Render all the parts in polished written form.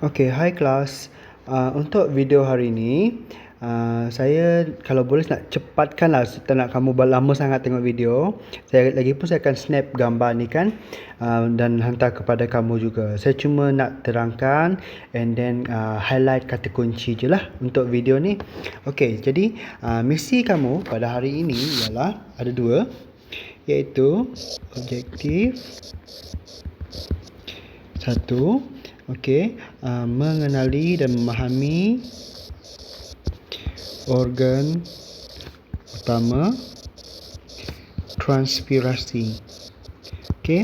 Okay, hi kelas. Untuk video hari ini, saya kalau boleh nak cepatkanlah, tak nak kamu lama sangat tengok video. Saya akan snap gambar ni kan, dan hantar kepada kamu juga. Saya cuma nak terangkan and then highlight kata kunci je lah untuk video ni. Okay, jadi misi kamu pada hari ini ialah ada dua, iaitu objektif satu. Okey, mengenali dan memahami organ utama transpirasi. Okey.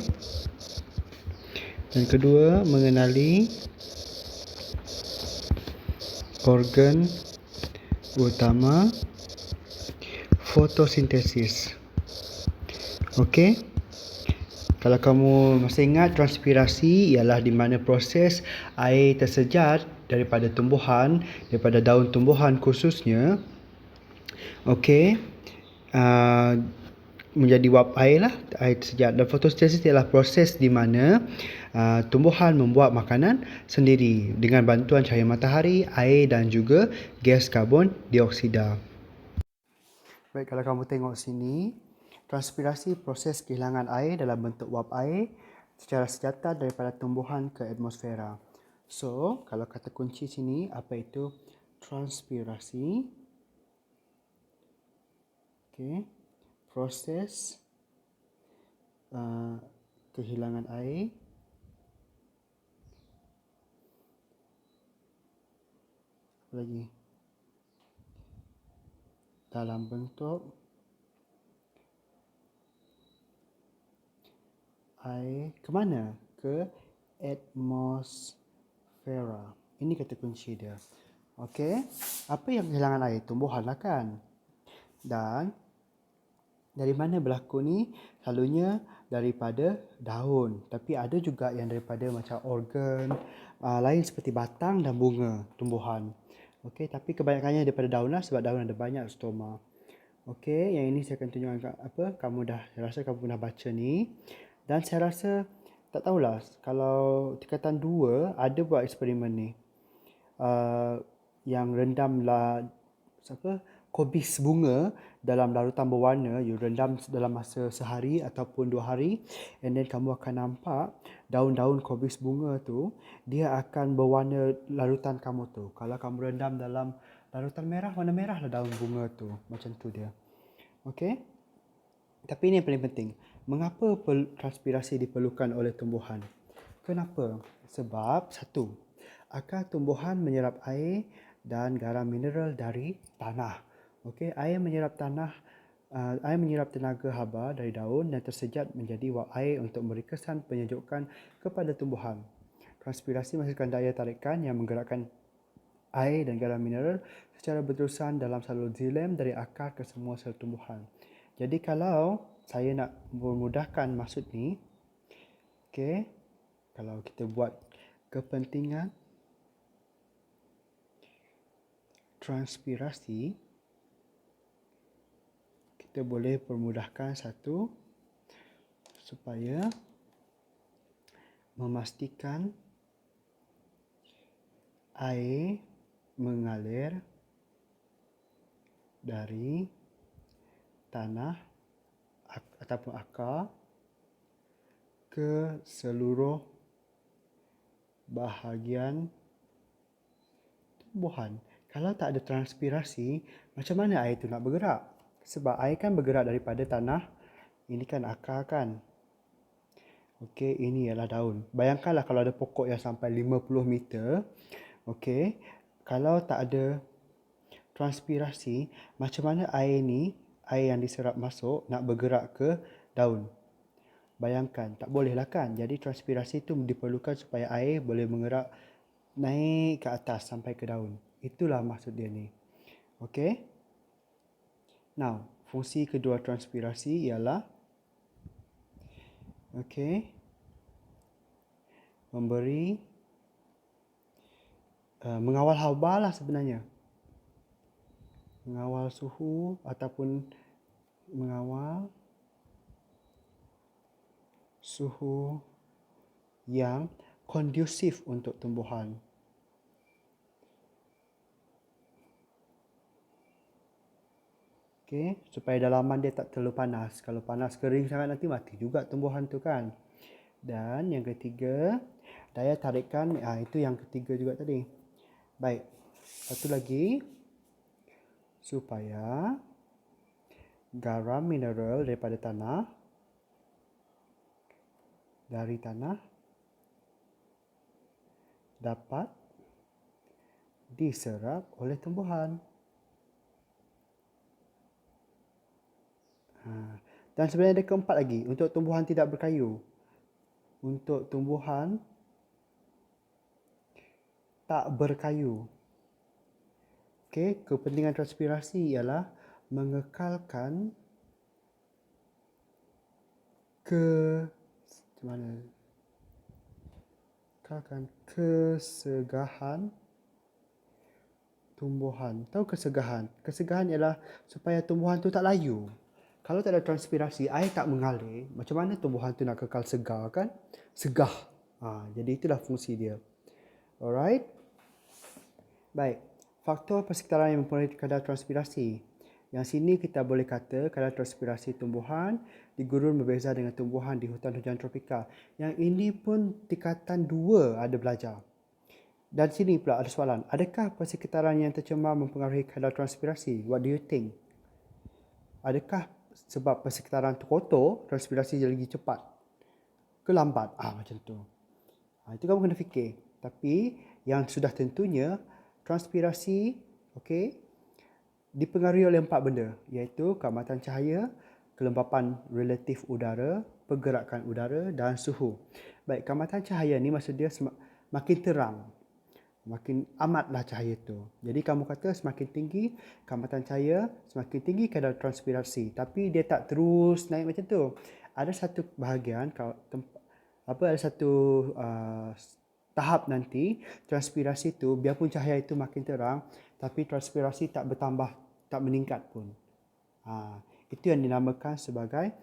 Dan kedua, mengenali organ utama fotosintesis. Okey. Kalau kamu masih ingat, transpirasi ialah di mana proses air tersejat daripada tumbuhan, daripada daun tumbuhan khususnya, okey, menjadi wap air lah, air tersejat. Dan fotosintesis ialah proses di mana tumbuhan membuat makanan sendiri dengan bantuan cahaya matahari, air dan juga gas karbon dioksida. Baik, kalau kamu tengok sini, transpirasi proses kehilangan air dalam bentuk wap air secara sejata daripada tumbuhan ke atmosfera. So, kalau kata kunci sini, apa itu transpirasi? Okay. Proses kehilangan air lagi dalam bentuk air ke mana? Ke atmosfera. Ini kata kunci dia. Okey. Apa yang kehilangan air? Tumbuhan lah kan? Dan dari mana berlaku ni? Selalunya daripada daun. Tapi ada juga yang daripada macam organ lain seperti batang dan bunga tumbuhan. Okey, tapi kebanyakannya daripada daun lah sebab daun ada banyak stoma. Okey, yang ini saya akan tunjukkan saya rasa kamu pernah baca ni. Dan saya rasa, tak tahulah, kalau tingkatan 2 ada buat eksperimen ni. Yang rendamlah kobis bunga dalam larutan berwarna, you rendam dalam masa sehari ataupun 2 hari, and then kamu akan nampak daun-daun kobis bunga tu, dia akan berwarna larutan kamu tu. Kalau kamu rendam dalam larutan merah, warna merah lah daun bunga tu. Macam tu dia. Okey? Tapi ini yang paling penting. Mengapa transpirasi diperlukan oleh tumbuhan? Kenapa? Sebab satu, akar tumbuhan menyerap air dan garam mineral dari tanah. Okey, air menyerap tenaga haba dari daun dan tersejat menjadi wap air untuk memberi kesan penyejukan kepada tumbuhan. Transpirasi menghasilkan daya tarikan yang menggerakkan air dan garam mineral secara berterusan dalam saluran xilem dari akar ke semua sel tumbuhan. Jadi kalau saya nak memudahkan maksud ni, okey, kalau kita buat kepentingan transpirasi, kita boleh permudahkan satu, supaya memastikan air mengalir dari tanah ataupun akar ke seluruh bahagian tumbuhan. Kalau tak ada transpirasi, macam mana air itu nak bergerak? Sebab air kan bergerak daripada tanah. Ini kan akar kan. Okey, ini ialah daun. Bayangkanlah kalau ada pokok yang sampai 50 meter. Okey, kalau tak ada transpirasi, macam mana air yang diserap masuk nak bergerak ke daun? Bayangkan, tak boleh lah kan? Jadi transpirasi itu diperlukan supaya air boleh mengerak naik ke atas sampai ke daun. Itulah maksud dia ni. Okey? Now, fungsi kedua transpirasi ialah memberi mengawal haba lah sebenarnya. Mengawal suhu ataupun mengawal suhu yang kondusif untuk tumbuhan. Okey, supaya dalaman dia tak terlalu panas. Kalau panas kering sangat nanti mati juga tumbuhan tu kan. Dan yang ketiga, daya tarikan, itu yang ketiga juga tadi. Baik, satu lagi, supaya garam mineral dari tanah dapat diserap oleh tumbuhan. Dan sebenarnya ada keempat lagi, untuk tumbuhan tidak berkayu. Untuk tumbuhan tak berkayu. Okey, kepentingan transpirasi ialah mengekalkan kesegahan tumbuhan. Tahu kesegahan? Kesegahan ialah supaya tumbuhan tu tak layu. Kalau tak ada transpirasi, air tak mengalir, macam mana tumbuhan tu nak kekal segar kan? Segah. Jadi itulah fungsi dia. Alright? Baik. Faktor persekitaran yang mempengaruhi kadar transpirasi. Yang sini kita boleh kata kadar transpirasi tumbuhan di gurun berbeza dengan tumbuhan di hutan hujan tropika. Yang ini pun tingkatan 2 ada belajar. Dan sini pula ada soalan. Adakah persekitaran yang tercemar mempengaruhi kadar transpirasi? What do you think? Adakah sebab persekitaran tu kotor, transpirasi lagi cepat ke lambat? Macam tu. Itu kamu kena fikir. Tapi yang sudah tentunya transpirasi dipengaruhi oleh 4 benda, iaitu keamatan cahaya, kelembapan relatif udara, pergerakan udara dan suhu. Baik, keamatan cahaya ni maksud dia makin terang, makin amatlah cahaya tu. Jadi kamu kata semakin tinggi keamatan cahaya, semakin tinggi kadar transpirasi. Tapi dia tak terus naik macam tu. Ada satu bahagian, ada satu tahap nanti transpirasi tu, biarpun cahaya itu makin terang, tapi transpirasi tak bertambah, tak meningkat pun. Itu yang dinamakan sebagai,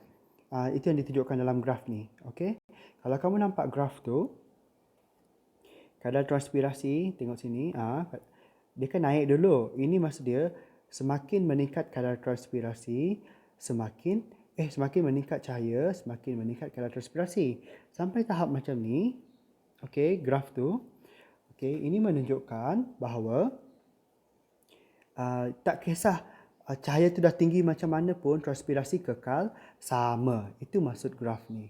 itu yang ditunjukkan dalam graf ni. Okey, kalau kamu nampak graf tu, kadar transpirasi, tengok sini, dia kan naik dulu. Ini maksud dia semakin meningkat kadar transpirasi, semakin meningkat cahaya, semakin meningkat kadar transpirasi. Sampai tahap macam ni, graf tu, ini menunjukkan bahawa tak kisah cahaya tu dah tinggi macam mana pun, transpirasi kekal sama. Itu maksud graf ni.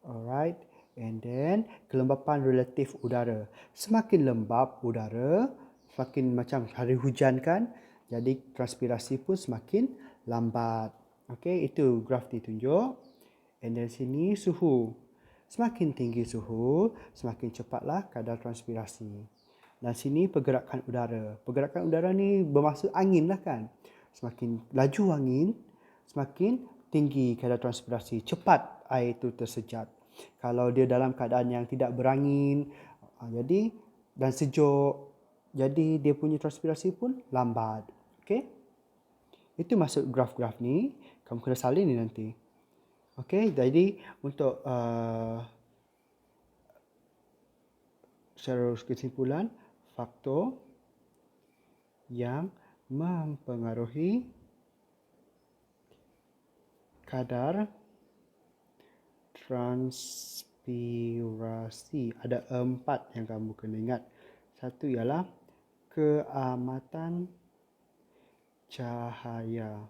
Alright. And then kelembapan relatif udara. Semakin lembap udara, semakin macam hari hujan kan, jadi transpirasi pun semakin lambat. Itu graf ditunjuk. And then sini suhu. Semakin tinggi suhu, semakin cepatlah kadar transpirasi. Dan sini pergerakan udara. Pergerakan udara ni bermaksud angin lah kan. Semakin laju angin, semakin tinggi kadar transpirasi. Cepat air itu tersejat. Kalau dia dalam keadaan yang tidak berangin, dan sejuk, jadi dia punya transpirasi pun lambat. Itu maksud graf-graf ni. Kamu kena salin ni nanti. Jadi untuk secara kesimpulan, faktor yang mempengaruhi kadar transpirasi. Ada 4 yang kamu kena ingat. Satu ialah keamatan cahaya.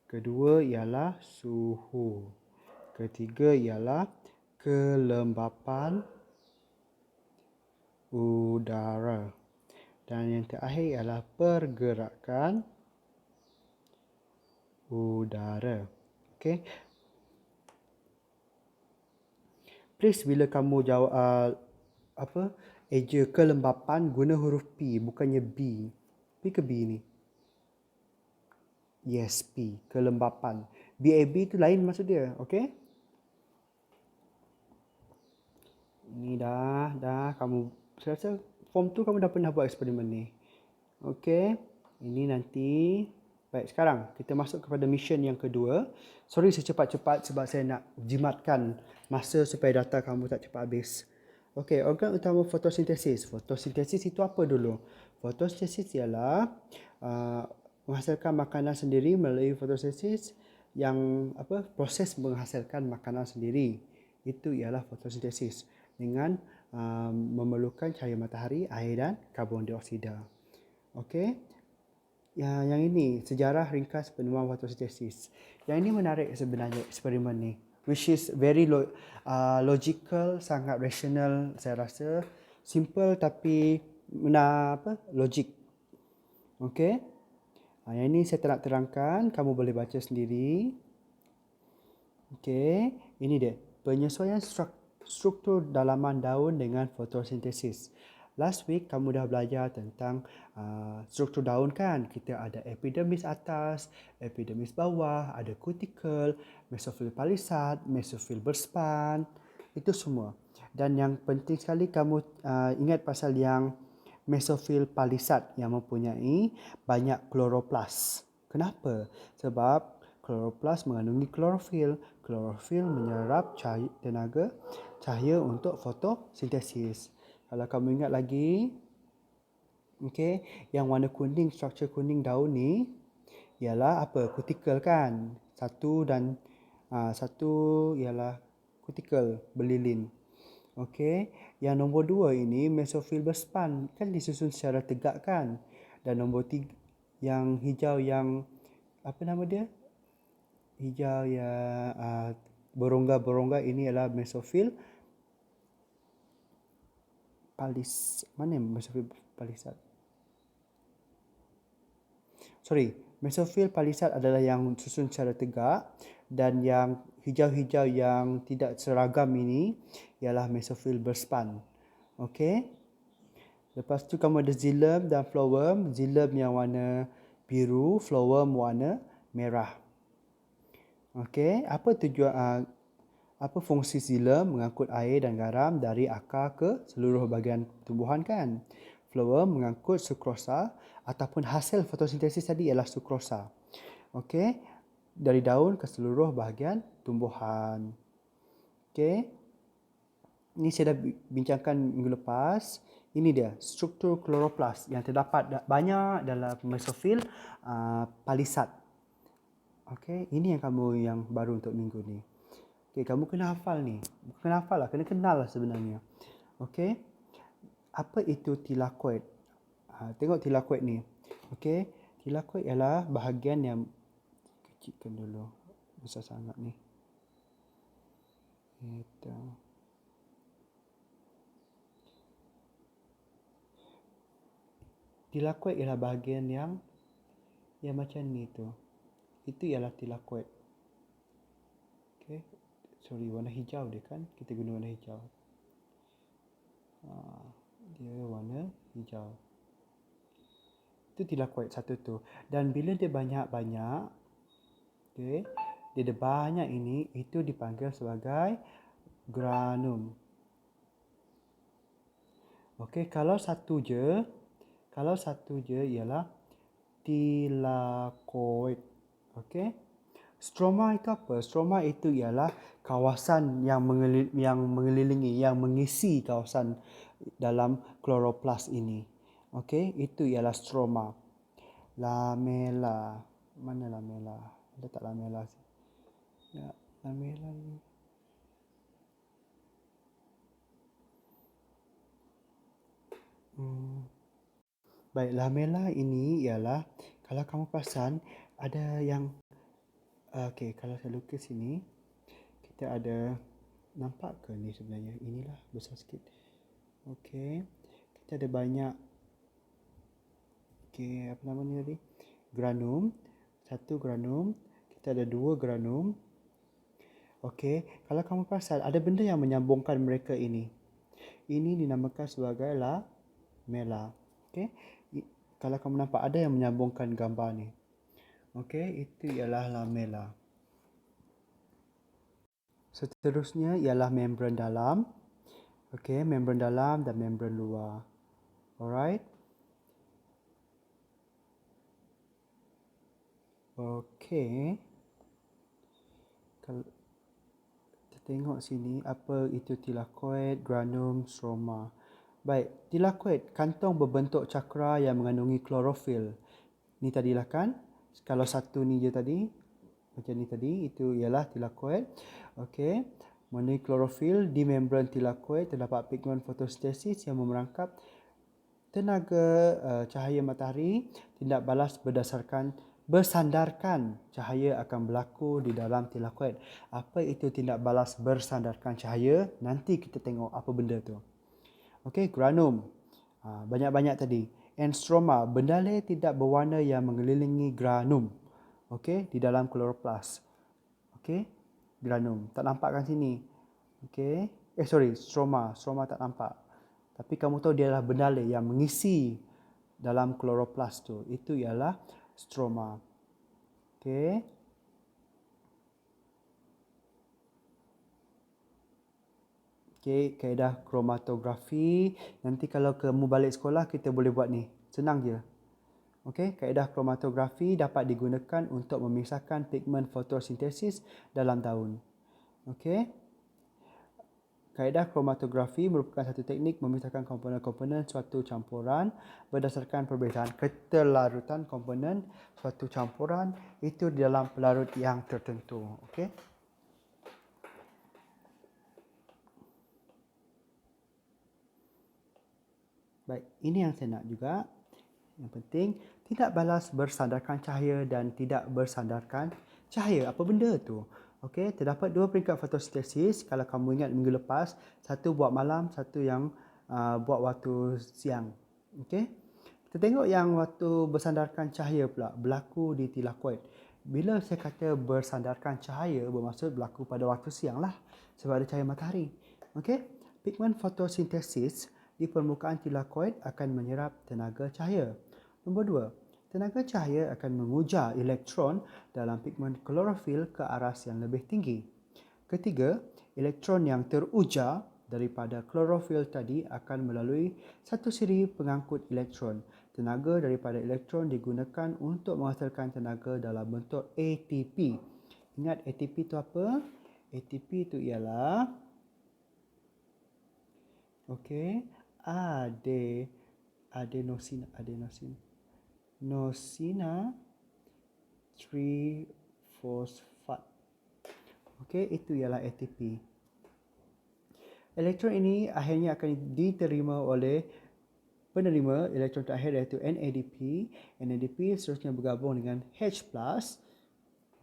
Kedua ialah suhu. Ketiga ialah kelembapan udara. Dan yang terakhir ialah pergerakan udara. Please bila kamu jawab eja kelembapan, guna huruf P bukannya B. P ke B ni? Yes, P, kelembapan. BAB tu lain maksud dia, Ni dah kamu, saya rasa form tu kamu dah pernah buat eksperimen ni. Ini nanti. Baik, sekarang kita masuk kepada mission yang kedua. Sorry secepat-cepat sebab saya nak jimatkan masa supaya data kamu tak cepat habis. Okey, organ utama fotosintesis. Fotosintesis itu apa dulu? Fotosintesis ialah menghasilkan makanan sendiri melalui fotosintesis yang proses menghasilkan makanan sendiri. Itu ialah fotosintesis dengan memerlukan cahaya matahari, air dan karbon dioksida. Okey. Yang ini sejarah ringkas penemuan fotosintesis. Yang ini menarik sebenarnya eksperimen ni, which is very logical, sangat rational saya rasa, simple tapi logik. Okey. Yang ini saya tak nak terangkan, kamu boleh baca sendiri. Okey, ini dia penyesuaian struktur dalaman daun dengan fotosintesis. Last week kamu dah belajar tentang struktur daun kan. Kita ada epidermis atas, epidermis bawah, ada cuticle, mesofil palisad, mesofil berspan, itu semua. Dan yang penting sekali kamu ingat pasal yang mesofil palisad yang mempunyai banyak kloroplas. Kenapa? Sebab kloroplas mengandungi klorofil. Klorofil menyerap tenaga cahaya untuk fotosintesis. Kalau kamu ingat lagi, okey, yang warna kuning, struktur kuning daun ni ialah apa? Kutikel kan? Satu ialah kutikel berlilin. Okey, yang nombor 2 ini mesofil berspan kan disusun secara tegak kan? Dan nombor 3 yang hijau yang apa nama dia? Hijau yang berongga-berongga ini adalah mesofil mana mesofil palisad? Mesofil palisad adalah yang susun secara tegak, dan yang hijau-hijau yang tidak seragam ini ialah mesofil berspan. Okey. Lepas tu kamu ada xilem dan phloem. Xilem yang warna biru, phloem warna merah. Okey, apa fungsi xilem? Mengangkut air dan garam dari akar ke seluruh bahagian tumbuhan kan. Phloem mengangkut sukrosa ataupun hasil fotosintesis tadi ialah sukrosa. Okey, dari daun ke seluruh bahagian tumbuhan. Okey. Ini saya dah bincangkan minggu lepas. Ini dia struktur kloroplas yang terdapat banyak dalam mesofil palisad. Okey, ini yang kamu yang baru untuk minggu ni. Okey, kamu kena hafal ni. Bukan kena hafal lah, kena kenal lah sebenarnya. Okey. Apa itu tilakoid? Tengok tilakoid ni. Okey, tilakoid ialah bahagian yang kecilkan dulu. Besar sangat ni. Itu. Tilakoid ialah bahagian yang macam ni tu. Itu ialah tilakoid. Okey. Sorry, warna hijau dia kan. Kita guna warna hijau. Dia warna hijau. Itu tilakoid satu tu. Dan bila dia banyak-banyak, okey, dia ada banyak ini, itu dipanggil sebagai granum. Okey, kalau satu je ialah tilakoid. Okey. Stroma itu apa? Stroma itu ialah kawasan yang mengelilingi, yang mengisi kawasan dalam kloroplas ini. Okey, itu ialah stroma. Lamela. Mana lamela? Ada tak lamela? Ya, lamela ni. Baik, lamela ini ialah, kalau kamu perasan, ada yang okey, kalau saya lukis sini, kita ada, nampak ke ni sebenarnya? Inilah besar sikit. Okey, kita ada banyak, okey, apa nama ni tadi? Granum. Satu granum. Kita ada dua granum. Okey, kalau kamu perasan, ada benda yang menyambungkan mereka ini. Ini dinamakan sebagai lamela. Okey, kalau kamu nampak ada yang menyambungkan gambar ni. Okey, itu ialah lamela. Seterusnya ialah membran dalam. Okey, membran dalam dan membran luar. Alright. Okey. Tengok sini apa itu tilakoid, granum, stroma. Baik, tilakoid kantong berbentuk cakra yang mengandungi klorofil. Ni tadilah kan? Kalau satu ni je tadi, macam ni tadi, itu ialah tilakoid. Okey. Mengenai klorofil, di membran tilakoid terdapat pigmen fotosintesis yang memerangkap tenaga cahaya matahari. Tindak balas bersandarkan cahaya akan berlaku di dalam tilakoid. Apa itu tindak balas bersandarkan cahaya? Nanti kita tengok apa benda tu. Okey, granum. Banyak-banyak tadi. And stroma, bendalai tidak berwarna yang mengelilingi granum. Okey, di dalam kloroplas. Okey, granum. Tak nampak kan sini? Okey. Stroma. Stroma tak nampak. Tapi kamu tahu dia adalah bendalai yang mengisi dalam kloroplas tu. Itu ialah stroma. Okey. Okey, kaedah kromatografi. Nanti kalau kamu balik sekolah, kita boleh buat ni. Senang je. Okey, kaedah kromatografi dapat digunakan untuk memisahkan pigmen fotosintesis dalam daun. Okey. Kaedah kromatografi merupakan satu teknik memisahkan komponen-komponen suatu campuran berdasarkan perbezaan ketelarutan komponen suatu campuran itu di dalam pelarut yang tertentu. Okey. Baik, ini yang saya nak juga. Yang penting, tidak balas bersandarkan cahaya dan tidak bersandarkan cahaya. Apa benda tu? Okey, terdapat dua peringkat fotosintesis. Kalau kamu ingat minggu lepas, satu buat malam, satu yang buat waktu siang. Okey. Kita tengok yang waktu bersandarkan cahaya pula berlaku di tilakoid. Bila saya kata bersandarkan cahaya, bermaksud berlaku pada waktu siang lah. Sebab ada cahaya matahari. Okey. Pigmen fotosintesis di permukaan tilakoid akan menyerap tenaga cahaya. Nombor dua, tenaga cahaya akan mengujar elektron dalam pigmen klorofil ke aras yang lebih tinggi. Ketiga, elektron yang terujar daripada klorofil tadi akan melalui satu siri pengangkut elektron. Tenaga daripada elektron digunakan untuk menghasilkan tenaga dalam bentuk ATP. Ingat ATP itu apa? ATP itu ialah adenosin triphosphate. Okey, itu ialah ATP. Elektron ini akhirnya akan diterima oleh penerima elektron terakhir iaitu NADP. NADP seterusnya bergabung dengan H+.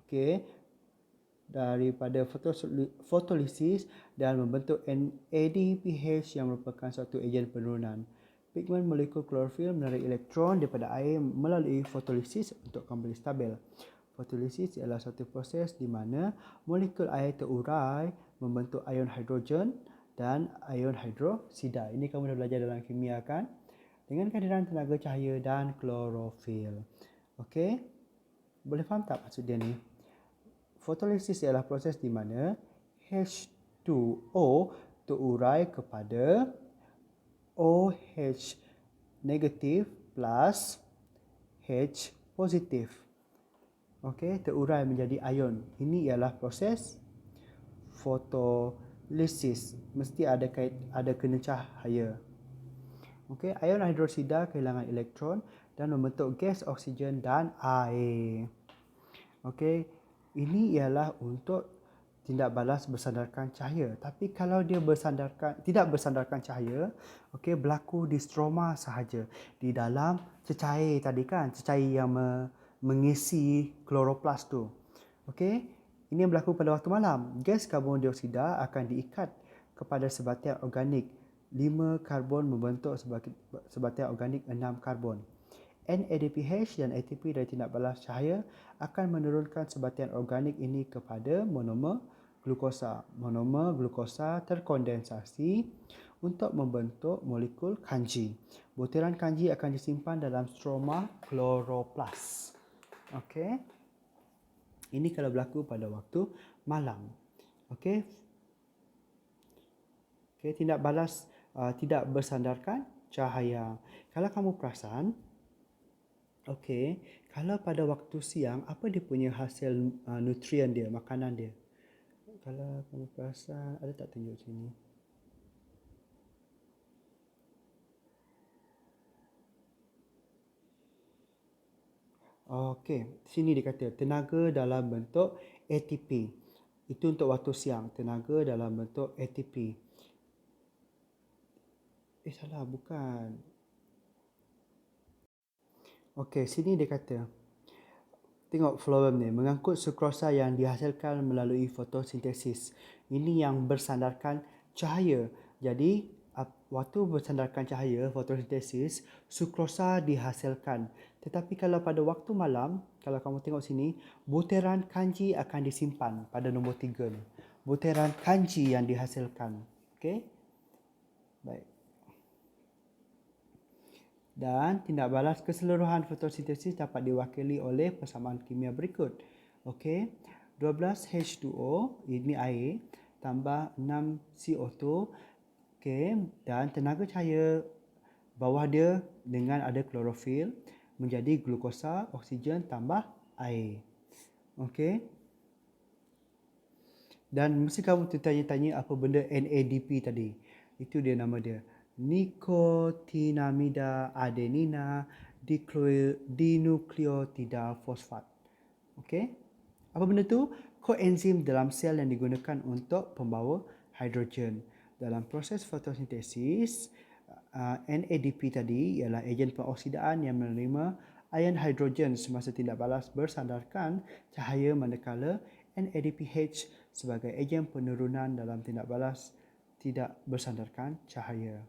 Okey, daripada fotolisis dan membentuk NADPH yang merupakan suatu ejen penurunan. Pigmen molekul klorofil menarik elektron daripada air melalui fotolisis untuk kembali stabil. Fotolisis ialah satu proses di mana molekul air terurai membentuk ion hidrogen dan ion hidroksida. Ini kamu dah belajar dalam kimia kan? Dengan kehadiran tenaga cahaya dan klorofil. Okey? Boleh faham tak maksud dia ni? Fotolisis ialah proses di mana H2O terurai kepada OH negatif plus H positif. Okey, terurai menjadi ion. Ini ialah proses fotolisis. Mesti ada kena cahaya. Okey, ion hidroksida kehilangan elektron dan membentuk gas oksigen dan air. Okey, ini ialah untuk tindak balas bersandarkan cahaya. Tapi kalau dia tidak bersandarkan cahaya, okey, berlaku di stroma sahaja. Di dalam cecair tadi kan, cecair yang mengisi kloroplas tu. Okey, ini yang berlaku pada waktu malam. Gas karbon dioksida akan diikat kepada sebatian organik. 5 karbon membentuk sebatian organik 6 karbon. NADPH dan ATP dari tindak balas cahaya akan menurunkan sebatian organik ini kepada monomer glukosa. Monomer glukosa terkondensasi untuk membentuk molekul kanji. Butiran kanji akan disimpan dalam stroma kloroplas. Okey. Ini kalau berlaku pada waktu malam. Okey. Okey, tindak balas tidak bersandarkan cahaya. Kalau kamu perasan, okey, kalau pada waktu siang, apa dia punya hasil nutrien dia, makanan dia? Kalau kamu perasan, ada tak tunjuk sini? Okey, sini dia kata tenaga dalam bentuk ATP. Itu untuk waktu siang, tenaga dalam bentuk ATP. Salah, bukan. Okey, sini dia kata, tengok problem ni, mengangkut sukrosa yang dihasilkan melalui fotosintesis. Ini yang bersandarkan cahaya. Jadi, waktu bersandarkan cahaya, fotosintesis, sukrosa dihasilkan. Tetapi kalau pada waktu malam, kalau kamu tengok sini, butiran kanji akan disimpan pada nombor 3 ni. Butiran kanji yang dihasilkan. Okey? Baik. Dan tindak balas keseluruhan fotosintesis dapat diwakili oleh persamaan kimia berikut. Okey, 12H2O, ini air, tambah 6 CO2. Okey, dan tenaga cahaya bawah dia dengan ada klorofil menjadi glukosa, oksigen tambah air. Okey. Dan mesti kamu tertanya-tanya apa benda NADP tadi. Itu dia nama dia. Nicotinamida adenina dinukleotida fosfat. Okey? Apa benda tu? Koenzim dalam sel yang digunakan untuk pembawa hidrogen. Dalam proses fotosintesis, NADP tadi ialah ejen pengoksidaan yang menerima ion hidrogen semasa tindak balas bersandarkan cahaya, manakala NADPH sebagai ejen penurunan dalam tindak balas tidak bersandarkan cahaya.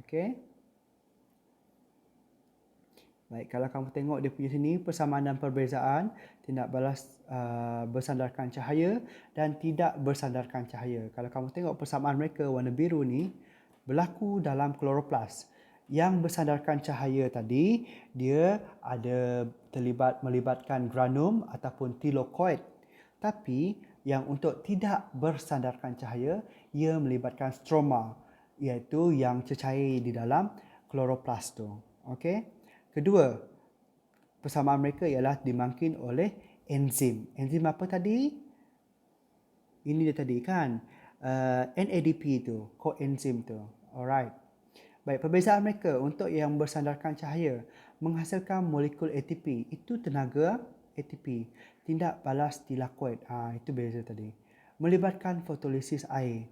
Okey. Baik, kalau kamu tengok dia punya sini, persamaan dan perbezaan tindak balas bersandarkan cahaya dan tidak bersandarkan cahaya. Kalau kamu tengok persamaan mereka warna biru ni berlaku dalam kloroplas. Yang bersandarkan cahaya tadi, dia ada melibatkan granum ataupun thylakoid. Tapi yang untuk tidak bersandarkan cahaya, ia melibatkan stroma, iaitu yang cecair di dalam kloroplas tu. Okey. Kedua, persamaan mereka ialah dimangkin oleh enzim. Enzim apa tadi? Ini dia tadi kan. NADP tu, koenzim tu. Alright. Baik, perbezaan mereka untuk yang bersandarkan cahaya menghasilkan molekul ATP. Itu tenaga ATP. Tindak balas thylakoid. Itu beza tadi. Melibatkan fotolisis air.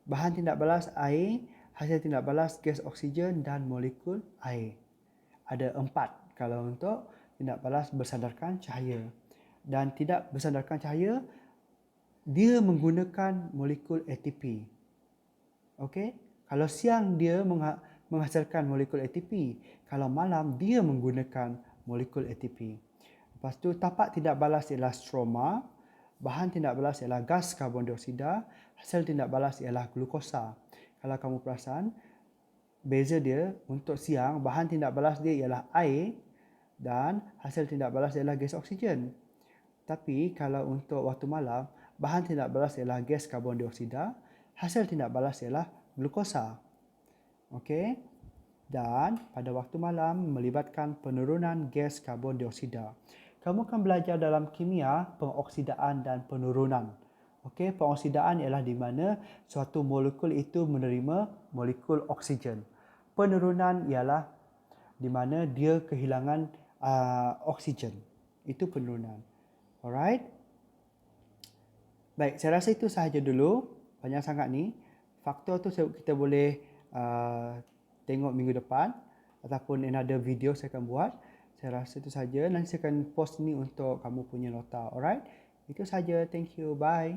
Bahan tindak balas air, hasil tindak balas gas oksigen dan molekul air. Ada 4 kalau untuk tindak balas bersandarkan cahaya. Dan tidak bersandarkan cahaya, dia menggunakan molekul ATP. Okey? Kalau siang dia menghasilkan molekul ATP, kalau malam dia menggunakan molekul ATP. Lepas tu tapak tindak balas ialah stroma, bahan tindak balas ialah gas karbon dioksida, hasil tindak balas ialah glukosa. Kalau kamu perasan, beza dia untuk siang, bahan tindak balas dia ialah air dan hasil tindak balas ialah gas oksigen. Tapi kalau untuk waktu malam, bahan tindak balas ialah gas karbon dioksida, hasil tindak balas ialah glukosa. Okey. Dan pada waktu malam melibatkan penurunan gas karbon dioksida. Kamu akan belajar dalam kimia pengoksidaan dan penurunan. Okey, pengoksidaan ialah di mana suatu molekul itu menerima molekul oksigen. Penurunan ialah di mana dia kehilangan oksigen. Itu penurunan. Alright. Baik, saya rasa itu sahaja dulu. Banyak sangat ni. Faktor tu kita boleh tengok minggu depan ataupun another video saya akan buat. Saya rasa itu saja. Nanti saya akan post ni untuk kamu punya nota. Alright. Itu saja. Thank you. Bye.